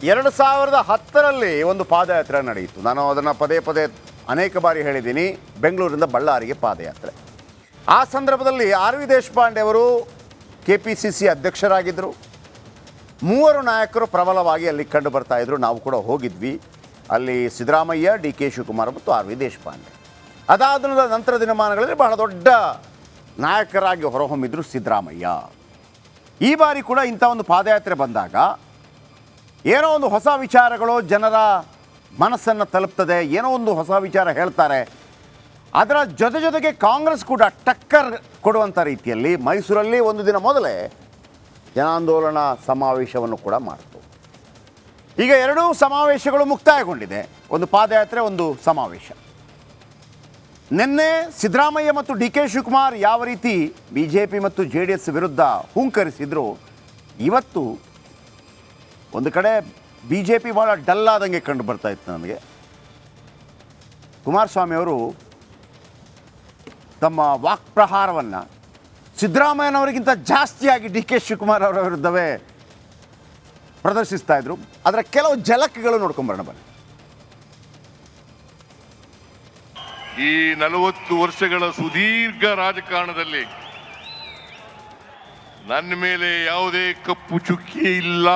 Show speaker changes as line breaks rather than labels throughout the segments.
2010ರಲ್ಲಿ ಒಂದು ಪಾದಯಾತ್ರೆ ನಡೆಯಿತು. ನಾನು ಅದನ್ನು ಪದೇ ಪದೇ ಅನೇಕ ಬಾರಿ ಹೇಳಿದ್ದೀನಿ. ಬೆಂಗಳೂರಿಂದ ಬಳ್ಳಾರಿಗೆ ಪಾದಯಾತ್ರೆ. ಆ ಸಂದರ್ಭದಲ್ಲಿ ಆರ್ ವಿ ದೇಶಪಾಂಡೆ ಅವರು KPCC ಅಧ್ಯಕ್ಷರಾಗಿದ್ದರು. 3 ನಾಯಕರು ಪ್ರಬಲವಾಗಿ ಅಲ್ಲಿ ಕಂಡು ಬರ್ತಾ ಇದ್ರು. ನಾವು ಕೂಡ ಹೋಗಿದ್ವಿ. ಅಲ್ಲಿ ಸಿದ್ದರಾಮಯ್ಯ, DK ಶಿವಕುಮಾರ್ ಮತ್ತು ಆರ್ ವಿ ದೇಶಪಾಂಡೆ. ಅದಾದ ನಂತರ ದಿನಮಾನಗಳಲ್ಲಿ ಬಹಳ ದೊಡ್ಡ ನಾಯಕರಾಗಿ ಹೊರಹೊಮ್ಮಿದ್ರು ಸಿದ್ದರಾಮಯ್ಯ. ಈ ಬಾರಿ ಕೂಡ ಇಂಥ ಒಂದು ಪಾದಯಾತ್ರೆ ಬಂದಾಗ ಏನೋ ಒಂದು ಹೊಸ ವಿಚಾರಗಳು ಜನರ ಮನಸ್ಸನ್ನು ತಲುಪ್ತದೆ, ಏನೋ ಒಂದು ಹೊಸ ವಿಚಾರ ಹೇಳ್ತಾರೆ. ಅದರ ಜೊತೆಗೆ ಕಾಂಗ್ರೆಸ್ ಕೂಡ ಟಕ್ಕರ್ ಕೊಡುವಂಥ ರೀತಿಯಲ್ಲಿ ಮೈಸೂರಲ್ಲಿ ಒಂದು ದಿನ ಮೊದಲೇ ಜನಾಂದೋಲನ ಸಮಾವೇಶವನ್ನು ಕೂಡ ಮಾಡಿತು. ಈಗ ಎರಡೂ ಸಮಾವೇಶಗಳು ಮುಕ್ತಾಯಗೊಂಡಿದೆ. ಒಂದು ಪಾದಯಾತ್ರೆ, ಒಂದು ಸಮಾವೇಶ. ನಿನ್ನೆ ಸಿದ್ದರಾಮಯ್ಯ ಮತ್ತು DK ಶಿವಕುಮಾರ್ ಯಾವ ರೀತಿ BJP ಮತ್ತು JDS ವಿರುದ್ಧ ಹುಂಕರಿಸಿದ್ರು, ಇವತ್ತು ಒಂದು ಕಡೆ BJP ಭಾಳ ಡಲ್ಲಾದಂಗೆ ಕಂಡು ಬರ್ತಾ ಇತ್ತು ನನಗೆ. ಕುಮಾರಸ್ವಾಮಿ ಅವರು ತಮ್ಮ ವಾಕ್ಪ್ರಹಾರವನ್ನು ಸಿದ್ದರಾಮಯ್ಯನವರಿಗಿಂತ ಜಾಸ್ತಿಯಾಗಿ DK ಶಿವಕುಮಾರ್ ಅವರ ವಿರುದ್ಧವೇ ಪ್ರದರ್ಶಿಸ್ತಾ ಇದ್ರು. ಅದರ ಕೆಲವು ಝಲಕ್ಗಳು ನೋಡ್ಕೊಂಬರೋಣ ಬನ್ನಿ.
ಈ 40 ವರ್ಷಗಳ ಸುದೀರ್ಘ ರಾಜಕಾರಣದಲ್ಲಿ ನನ್ನ ಮೇಲೆ ಯಾವುದೇ ಕಪ್ಪು ಚುಕ್ಕಿ ಇಲ್ಲ.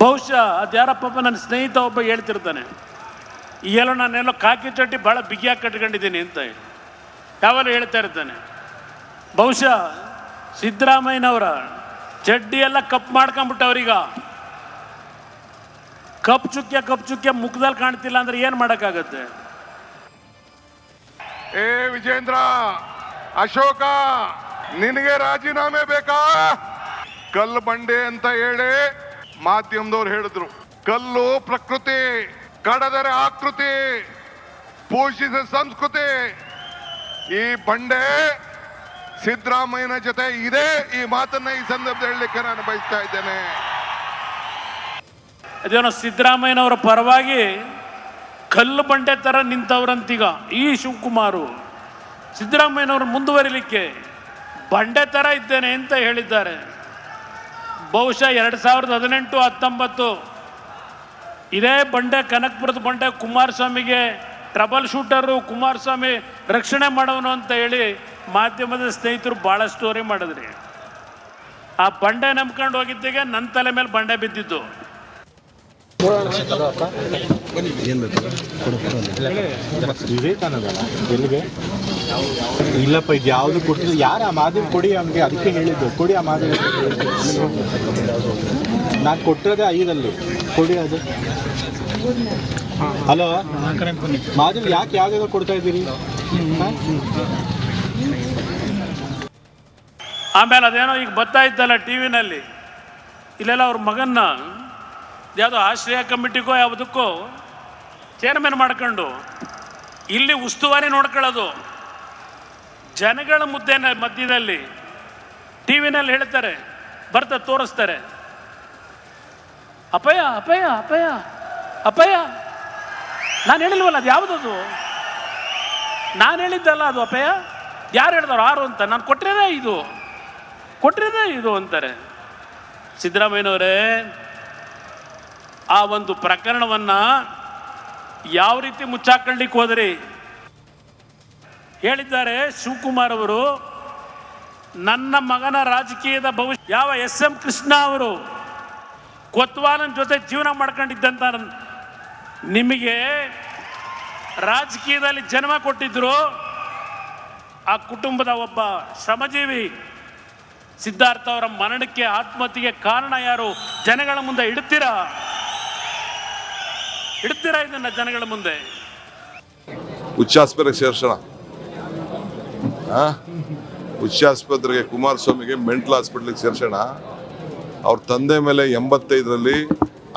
ಬಹುಶಃ ಅದ್ಯಾರಪ್ಪ ನನ್ನ ಸ್ನೇಹಿತ ಒಬ್ಬ ಹೇಳ್ತಿರ್ತಾನೆ, ಈಗೆಲ್ಲ ನಾನೆಲ್ಲೋ ಕಾಕಿ ಚಟ್ಟಿ ಭಾಳ ಬಿಗಿಯಾಗಿ ಕಟ್ಕೊಂಡಿದ್ದೀನಿ ಅಂತ ಯಾವಾಗಲೂ ಹೇಳ್ತಾ ಇರ್ತಾನೆ. ಬಹುಶಃ ಸಿದ್ದರಾಮಯ್ಯನವರ ಚಡ್ಡಿ ಎಲ್ಲ ಕಪ್ ಮಾಡ್ಕೊಂಬಿಟ್ಟವ್ರೀಗ. ಕಪ್ ಚುಕ್ಕೆ ಮುಖದಲ್ಲಿ ಕಾಣ್ತಿಲ್ಲ ಅಂದ್ರೆ ಏನು ಮಾಡೋಕ್ಕಾಗತ್ತೆ?
ಏ ವಿಜೇಂದ್ರ, ಅಶೋಕ, ನಿನಗೆ ರಾಜೀನಾಮೆ ಬೇಕಾ? ಕಲ್ಲು ಬಂಡೆ ಅಂತ ಹೇಳಿ ಮಾಧ್ಯಮದವ್ರು ಹೇಳಿದ್ರು. ಕಲ್ಲು ಪ್ರಕೃತಿ, ಕಡದರೆ ಆಕೃತಿ, ಪೋಷಿಸಿದ ಸಂಸ್ಕೃತಿ. ಈ ಬಂಡೆ ಸಿದ್ದರಾಮಯ್ಯನ ಜೊತೆ ಇದೆ. ಈ ಮಾತನ್ನ ಈ ಸಂದರ್ಭದಲ್ಲಿ ಹೇಳಲಿಕ್ಕೆ ನಾನು ಬಯಸ್ತಾ ಇದ್ದೇನೆ.
ಅದೇನೋ ಸಿದ್ದರಾಮಯ್ಯನವರ ಪರವಾಗಿ ಕಲ್ಲು ಬಂಡೆ ಥರ ನಿಂತವ್ರಂತೀಗ ಈ ಶಿವಕುಮಾರು ಸಿದ್ದರಾಮಯ್ಯನವರು ಮುಂದುವರಿಲಿಕ್ಕೆ ಬಂಡೆ ಥರ ಇದ್ದೇನೆ ಅಂತ ಹೇಳಿದ್ದಾರೆ. ಬಹುಶಃ 2018-19 ಇದೇ ಬಂಡೆ, ಕನಕಪುರದ ಬಂಡೆ, ಕುಮಾರಸ್ವಾಮಿಗೆ ಟ್ರಬಲ್ ಶೂಟರು, ಕುಮಾರಸ್ವಾಮಿ ರಕ್ಷಣೆ ಮಾಡೋನು ಅಂತ ಹೇಳಿ ಮಾಧ್ಯಮದ ಸ್ನೇಹಿತರು ಭಾಳ ಸ್ಟೋರಿ ಮಾಡಿದ್ರಿ. ಆ ಬಂಡೆ ನಂಬ್ಕೊಂಡು ಹೋಗಿದ್ದಿಗೆ ನನ್ನ ತಲೆ ಮೇಲೆ ಬಂಡೆ ಬಿದ್ದಿದ್ದು.
ವಿವೇಕಾನಂದ ಎಲ್ಲಿಗೆ ಇಲ್ಲಪ್ಪ, ಇದು ಯಾವುದು ಕೊಡ್ತಿಲ್ಲ. ಯಾರು ಆ ಮಾದರಿ ಕೊಡಿ ಅವನಿಗೆ, ಅದಕ್ಕೆ ಹೇಳಿದ್ದು ಕೊಡಿ ಆ ಮಾದರಿ. ನಾನು ಕೊಟ್ಟಿರೋದೇ 5 ಕೊಡಿ ಅದು. ಹಲೋ ಮಾದರಿ ಯಾಕೆ ಯಾವ್ದಾದ್ರು ಕೊಡ್ತಾ ಇದ್ದೀರಿ?
ಆಮೇಲೆ ಅದೇನೋ ಈಗ ಬರ್ತಾ ಇತ್ತಲ್ಲ TV-ನಲ್ಲಿ, ಇಲ್ಲೆಲ್ಲ ಅವ್ರ ಮಗನ್ನ ಯಾವುದೋ ಆಶ್ರಯ ಕಮಿಟಿಗೋ ಯಾವುದಕ್ಕೋ ಚೇರ್ಮನ್ ಮಾಡ್ಕೊಂಡು ಇಲ್ಲಿ ಉಸ್ತುವಾರಿ ನೋಡ್ಕೊಳ್ಳೋದು. ಜನಗಳ ಮಧ್ಯದಲ್ಲಿ TV-ನಲ್ಲಿ ಹೇಳ್ತಾರೆ, ಬರ್ತಾ ತೋರಿಸ್ತಾರೆ, ಅಪಯ ಅಪಯ ಅಪಯ ಅಪಯ. ನಾನು ಹೇಳಿಲ್ವಲ್ಲ, ಅದು ಯಾವುದದು? ನಾನು ಹೇಳಿದ್ದಲ್ಲ ಅದು ಅಪಯ. ಯಾರು ಹೇಳಿದವರು 6 ಅಂತ? ನಾನು ಕೊಟ್ಟಿರೋದೇ ಇದು ಅಂತಾರೆ. ಸಿದ್ದರಾಮಯ್ಯನವರೇ, ಆ ಒಂದು ಪ್ರಕರಣವನ್ನು ಯಾವ ರೀತಿ ಮುಚ್ಚಾಕೊಳ್ಳಿಕ್ಕೆ ಹೋದ್ರಿ? ಹೇಳಿದ್ದಾರೆ ಶಿವಕುಮಾರ್ ಅವರು, ನನ್ನ ಮಗನ ರಾಜಕೀಯದ ಭವಿಷ್ಯ ಯಾವ SM ಕೃಷ್ಣ ಅವರು ಕೊತ್ವಾಲನ ಜೊತೆ ಜೀವನ ಮಾಡ್ಕೊಂಡಿದ್ದಂತ ನಿಮಗೆ ರಾಜಕೀಯದಲ್ಲಿ ಜನ್ಮ ಕೊಟ್ಟಿದ್ರು. ಆ ಕುಟುಂಬದ ಒಬ್ಬ ಶ್ರಮಜೀವಿ ಸಿದ್ಧಾರ್ಥ ಅವರ ಮರಣಕ್ಕೆ, ಆತ್ಮಹತ್ಯೆಗೆ ಕಾರಣ ಯಾರು? ಜನಗಳ ಮುಂದೆ ಇಡ್ತೀರಾ ಇದನ್ನ ಜನಗಳ ಮುಂದೆ?
ಹುಚ್ಚಾಸ್ಪತ್ರೆಗೆ ಸೇರ್ಸೋಣ. ಹುಚ್ಚಾಸ್ಪತ್ರೆಗೆ ಕುಮಾರಸ್ವಾಮಿಗೆ ಮೆಂಟಲ್ ಹಾಸ್ಪಿಟ್ಲಿಗೆ ಸೇರ್ಸೋಣ. ಅವ್ರ ತಂದೆ ಮೇಲೆ 85ರಲ್ಲಿ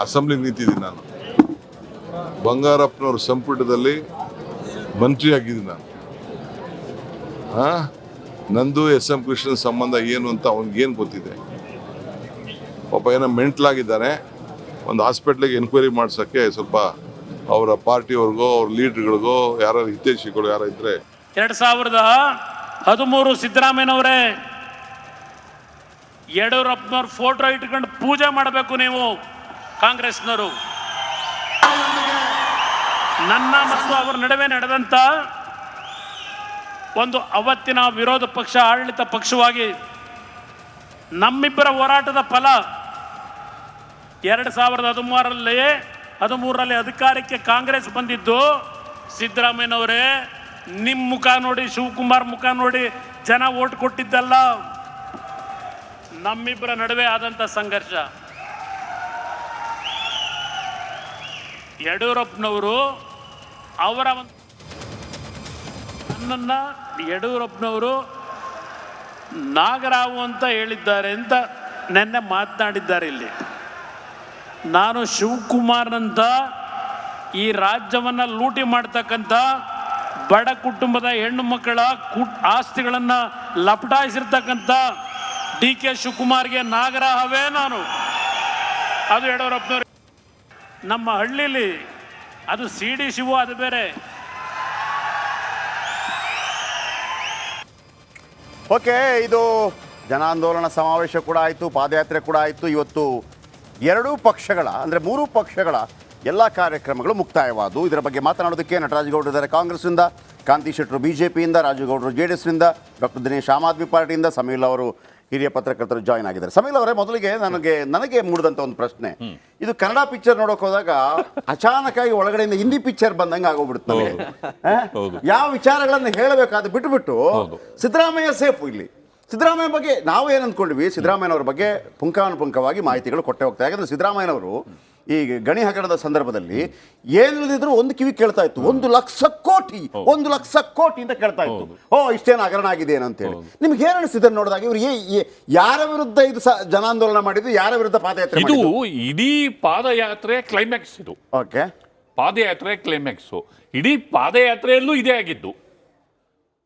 ಅಸೆಂಬ್ಲಿಗೆ ನಿಂತಿದ್ದೀನಿ ನಾನು. ಬಂಗಾರಪ್ಪನವ್ರ ಸಂಪುಟದಲ್ಲಿ ಮಂತ್ರಿ ಆಗಿದ್ದೀನಿ ನಾನು. ನಂದು SM ಕೃಷ್ಣನ್ ಸಂಬಂಧ ಏನು ಅಂತ ಅವ್ನಿಗೇನು ಗೊತ್ತಿದೆ? ಪಾಪ ಏನೋ ಮೆಂಟ್ಲಾಗಿದ್ದಾನೆ. ಒಂದು ಹಾಸ್ಪಿಟ್ಲಿಗೆ ಎನ್ಕ್ವೈರಿ ಮಾಡ್ಸೋಕ್ಕೆ ಸ್ವಲ್ಪ ಅವರ ಪಾರ್ಟಿಯವ್ರಿಗೋ ಅವ್ರ ಲೀಡರ್ಗಳಿಗೋ ಯಾರು ಹಿತೈಷಿಗಳು ಯಾರು ಇದ್ರೆ.
2013 ಸಿದ್ದರಾಮಯ್ಯನವರೇ ಯಡಿಯೂರಪ್ಪನವ್ರ ಫೋಟೋ ಇಟ್ಕೊಂಡು ಪೂಜೆ ಮಾಡಬೇಕು ನೀವು ಕಾಂಗ್ರೆಸ್ನವರು. ನನ್ನ ಮತ್ತು ಅವರ ನಡುವೆ ನಡೆದಂಥ ಒಂದು ಅವತ್ತಿನ ವಿರೋಧ ಪಕ್ಷ ಆಡಳಿತ ಪಕ್ಷವಾಗಿ ನಮ್ಮಿಬ್ಬರ ಹೋರಾಟದ ಫಲ 2013ರಲ್ಲಿ ಅಧಿಕಾರಕ್ಕೆ ಕಾಂಗ್ರೆಸ್ ಬಂದಿದ್ದು. ಸಿದ್ದರಾಮಯ್ಯನವರೇ, ನಿಮ್ಮ ಮುಖ ನೋಡಿ, ಶಿವಕುಮಾರ್ ಮುಖ ನೋಡಿ ಜನ ಓಟ್ ಕೊಟ್ಟಿದ್ದಲ್ಲ, ನಮ್ಮಿಬ್ಬರ ನಡುವೆ ಆದಂಥ ಸಂಘರ್ಷ. ಯಡಿಯೂರಪ್ಪನವರು ಅವರ ನನ್ನನ್ನು ಯಡಿಯೂರಪ್ಪನವರು ನಾಗರಾವು ಅಂತ ಹೇಳಿದ್ದಾರೆ ಅಂತ ನೆನ್ನೆ ಮಾತನಾಡಿದ್ದಾರೆ ಇಲ್ಲಿ. ನಾನು ಶಿವಕುಮಾರ್ನಂತ ಈ ರಾಜ್ಯವನ್ನು ಲೂಟಿ ಮಾಡ್ತಕ್ಕಂಥ ಬಡ ಕುಟುಂಬದ ಹೆಣ್ಣು ಮಕ್ಕಳ ಆಸ್ತಿಗಳನ್ನು ಲಪಟಾಯಿಸಿರ್ತಕ್ಕಂಥ DK ಶಿವಕುಮಾರ್ಗೆ ನಾಗರಾಹವೇ ನಾನು. ಅದು ಯಡಿಯೂರಪ್ಪನವರು. ನಮ್ಮ ಹಳ್ಳಿಲಿ ಅದು CD ಶಿವು, ಅದು ಬೇರೆ.
ಓಕೆ, ಇದು ಜನಾಂದೋಲನ ಸಮಾವೇಶ ಕೂಡ ಆಯಿತು, ಪಾದಯಾತ್ರೆ ಕೂಡ ಆಯಿತು. ಇವತ್ತು ಎರಡೂ ಪಕ್ಷಗಳ ಅಂದರೆ ಮೂರೂ ಪಕ್ಷಗಳ ಎಲ್ಲ ಕಾರ್ಯಕ್ರಮಗಳು ಮುಕ್ತಾಯವಾದವು. ಇದರ ಬಗ್ಗೆ ಮಾತನಾಡೋದಕ್ಕೆ ನಟರಾಜಗೌಡರು ಇದ್ದಾರೆ ಕಾಂಗ್ರೆಸ್ನಿಂದ, ಕಾಂತಿ ಶೆಟ್ಟರು BJPಯಿಂದ, ರಾಜುಗೌಡರು JDSನಿಂದ, ಡಾಕ್ಟರ್ ದಿನೇಶ್ ಆಮ್ ಆದ್ಮಿ ಪಾರ್ಟಿಯಿಂದ, ಸಮೀಲ್ ಅವರು ಹಿರಿಯ ಪತ್ರಕರ್ತರು ಜಾಯ್ನ್ ಆಗಿದ್ದಾರೆ. ಸಮೀಲ್ ಅವರೇ, ಮೊದಲಿಗೆ ನನಗೆ ಮೂಡಿದಂಥ ಒಂದು ಪ್ರಶ್ನೆ, ಇದು ಕನ್ನಡ ಪಿಕ್ಚರ್ ನೋಡೋಕೆ ಹೋದಾಗ ಅಚಾನಕ್ಕಾಗಿ ಒಳಗಡೆಯಿಂದ ಹಿಂದಿ ಪಿಕ್ಚರ್ ಬಂದಂಗೆ ಆಗೋಗ್ಬಿಡುತ್ತೆ. ಯಾವ ವಿಚಾರಗಳನ್ನು ಹೇಳಬೇಕಾದ ಬಿಟ್ಟುಬಿಟ್ಟು ಸಿದ್ದರಾಮಯ್ಯ ಸೇಫು ಇಲ್ಲಿ. ಸಿದ್ದರಾಮಯ್ಯ ಬಗ್ಗೆ ನಾವು ಏನು ಅಂದ್ಕೊಂಡ್ವಿ, ಸಿದ್ದರಾಮಯ್ಯನವ್ರ ಬಗ್ಗೆ ಪುಂಖಾನುಪುಂಖವಾಗಿ ಮಾಹಿತಿಗಳು ಕೊಟ್ಟೆ ಹೋಗ್ತಾರೆ. ಯಾಕಂದರೆ ಸಿದ್ದರಾಮಯ್ಯನವರು ಈ ಗಣಿ ಹಗರಣದ ಸಂದರ್ಭದಲ್ಲಿ ಏನಿಲ್ಲದಿದ್ರು ಒಂದು ಕಿವಿ ಕೇಳ್ತಾ ಇತ್ತು, 1,00,000 ಕೋಟಿ 1,00,000 ಕೋಟಿ ಅಂತ ಕೇಳ್ತಾ ಇತ್ತು. ಇಷ್ಟೇನು ಹಗರಣ ಆಗಿದೆ ಏನಂತೇಳಿ. ನಿಮ್ಗೆ ಏನು ಅನಿಸ್ತಿದೆ ನೋಡಿದಾಗ? ಇವ್ರು ಯಾರ ವಿರುದ್ಧ ಇದು ಜನಾಂದೋಲನ ಮಾಡಿದ್ದು, ಯಾರ ವಿರುದ್ಧ ಪಾದಯಾತ್ರೆ?
ಇದು ಇಡೀ ಪಾದಯಾತ್ರೆ ಕ್ಲೈಮ್ಯಾಕ್ಸ್. ಇದು
ಓಕೆ,
ಪಾದಯಾತ್ರೆ ಕ್ಲೈಮ್ಯಾಕ್ಸು. ಇಡೀ ಪಾದಯಾತ್ರೆಯಲ್ಲೂ ಇದೇ ಆಗಿದ್ದು.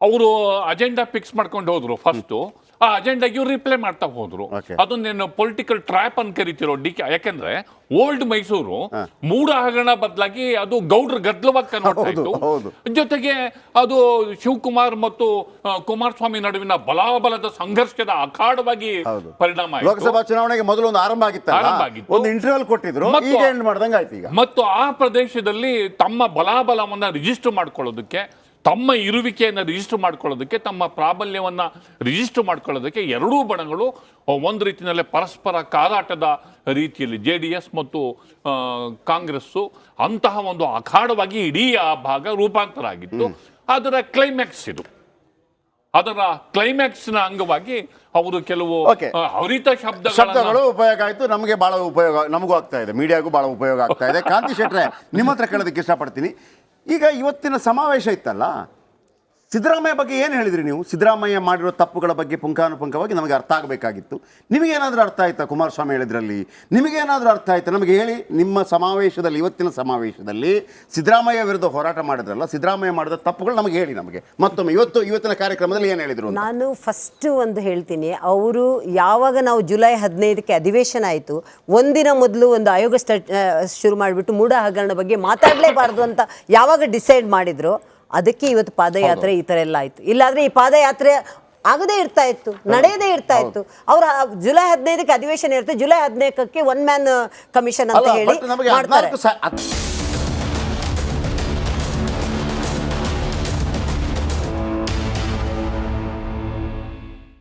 ಅವರು ಅಜೆಂಡಾ ಫಿಕ್ಸ್ ಮಾಡ್ಕೊಂಡು ಹೋದ್ರು. ಫಸ್ಟು ಆ ಅಜೆಂಡಾಗಿ ಇವ್ರು ರಿಪ್ಲೈ ಮಾಡ್ತಾ ಹೋದ್ರು. ಅದನ್ನೇನು ಪೊಲಿಟಿಕಲ್ ಟ್ರ್ಯಾಪ್ ಅಂತ ಕರಿತಿರೋ DK. ಯಾಕೆಂದ್ರೆ ಓಲ್ಡ್ ಮೈಸೂರು ಮೂಡ ಹಗರಣ ಬದಲಾಗಿ ಅದು ಗೌಡ್ರ ಗದ್ದಲವಾಗಿ ಕನ್ವರ್ಟ್ ಆಯ್ತು. ಜೊತೆಗೆ ಅದು ಶಿವಕುಮಾರ್ ಮತ್ತು ಕುಮಾರಸ್ವಾಮಿ ನಡುವಿನ ಬಲಾಬಲದ ಸಂಘರ್ಷದ ಅಖಾಡವಾಗಿ ಪರಿಣಾಮ ಆಯಿತು.
ಲೋಕಸಭಾ ಚುನಾವಣೆಗೆ ಮೊದಲು ಒಂದು ಆರಂಭ ಆಗಿತ್ತು, ಒಂದು ಇಂಟರ್ವಲ್ ಕೊಟ್ಟಿದ್ರು, ಈಗ ಎಂಡ್ ಮಾಡ್ದಂಗೆ ಆಯ್ತು ಈಗ.
ಮತ್ತು ಆ ಪ್ರದೇಶದಲ್ಲಿ ತಮ್ಮ ಬಲಾಬಲವನ್ನ ರಿಜಿಸ್ಟರ್ ಮಾಡ್ಕೊಳ್ಳೋದಕ್ಕೆ, ತಮ್ಮ ಇರುವಿಕೆಯನ್ನು ರಿಜಿಸ್ಟರ್ ಮಾಡ್ಕೊಳ್ಳೋದಕ್ಕೆ, ತಮ್ಮ ಪ್ರಾಬಲ್ಯವನ್ನು ರಿಜಿಸ್ಟರ್ ಮಾಡ್ಕೊಳ್ಳೋದಕ್ಕೆ ಎರಡೂ ಬಣಗಳು ಒಂದು ರೀತಿಯಲ್ಲೇ ಪರಸ್ಪರ ಕಾದಾಟದ ರೀತಿಯಲ್ಲಿ JDS ಮತ್ತು ಕಾಂಗ್ರೆಸ್ಸು ಅಂತಹ ಒಂದು ಅಖಾಡವಾಗಿ ಇಡೀ ಆ ಭಾಗ ರೂಪಾಂತರ ಆಗಿತ್ತು. ಅದರ ಕ್ಲೈಮ್ಯಾಕ್ಸ್ ಇದು. ಅದರ ಕ್ಲೈಮ್ಯಾಕ್ಸ್ನ ಅಂಗವಾಗಿ ಅವರು ಕೆಲವು ಹರಿತ ಶಬ್ದಗಳು
ಉಪಯೋಗ ಆಯಿತು. ನಮಗೆ ಭಾಳ ಉಪಯೋಗ, ನಮಗೂ ಆಗ್ತಾ ಇದೆ, ಮೀಡಿಯಾಗೂ ಭಾಳ ಉಪಯೋಗ ಆಗ್ತಾ ಇದೆ. ಕಾಂತಿ ಶೆಟ್ರೆ, ನಿಮ್ಮ ಹತ್ರ ಕೇಳೋದಕ್ಕೆ ಇಷ್ಟಪಡ್ತೀನಿ. ಈಗ ಇವತ್ತಿನ ಸಮಾವೇಶ ಇತ್ತಲ್ಲ, ಸಿದ್ದರಾಮಯ್ಯ ಬಗ್ಗೆ ಏನು ಹೇಳಿದ್ರಿ ನೀವು? ಸಿದ್ದರಾಮಯ್ಯ ಮಾಡಿರೋ ತಪ್ಪುಗಳ ಬಗ್ಗೆ ಪುಂಖಾನುಪುಂಖವಾಗಿ ನಮಗೆ ಅರ್ಥ ಆಗಬೇಕಾಗಿತ್ತು. ನಿಮಗೇನಾದರೂ ಅರ್ಥ ಆಯ್ತಾ ಕುಮಾರಸ್ವಾಮಿ ಹೇಳಿದ್ರಲ್ಲಿ? ನಿಮಗೇನಾದರೂ ಅರ್ಥ ಆಯ್ತಾ? ನಮಗೆ ಹೇಳಿ. ನಿಮ್ಮ ಸಮಾವೇಶದಲ್ಲಿ, ಇವತ್ತಿನ ಸಮಾವೇಶದಲ್ಲಿ ಸಿದ್ದರಾಮಯ್ಯ ವಿರುದ್ಧ ಹೋರಾಟ ಮಾಡಿದ್ರಲ್ಲ, ಸಿದ್ದರಾಮಯ್ಯ ಮಾಡಿದ ತಪ್ಪುಗಳು ನಮಗೆ ಹೇಳಿ. ನಮಗೆ ಮತ್ತೊಮ್ಮೆ ಇವತ್ತಿನ ಕಾರ್ಯಕ್ರಮದಲ್ಲಿ ಏನು ಹೇಳಿದ್ರು?
ನಾನು ಫಸ್ಟ್ ಒಂದು ಹೇಳ್ತೀನಿ. ಅವರು ಯಾವಾಗ ನಾವು ಜುಲೈ 15ಕ್ಕೆ ಅಧಿವೇಶನ ಆಯಿತು, ಒಂದಿನ ಮೊದಲು ಒಂದು ಆಯೋಗ ಶುರು ಮಾಡಿಬಿಟ್ಟು ಮೂಡ ಹಗರಣ ಬಗ್ಗೆ ಮಾತಾಡಲೇಬಾರ್ದು ಅಂತ ಯಾವಾಗ ಡಿಸೈಡ್ ಮಾಡಿದ್ರು, ಅದಕ್ಕೆ ಇವತ್ತು ಪಾದಯಾತ್ರೆ ಈ ಥರ ಎಲ್ಲ ಆಯಿತು. ಇಲ್ಲಾಂದರೆ ಈ ಪಾದಯಾತ್ರೆ ಆಗದೇ ಇರ್ತಾ ಇತ್ತು, ನಡೆಯದೇ ಇರ್ತಾ ಇತ್ತು. ಅವರು ಜುಲೈ 15ಕ್ಕೆ ಅಧಿವೇಶನ ಇರುತ್ತೆ, ಜುಲೈ 15ಕ್ಕೆ 1 ಮ್ಯಾನ್ ಕಮಿಷನ್ ಅಂತ ಹೇಳಿ ಮಾಡ್ತಾರೆ.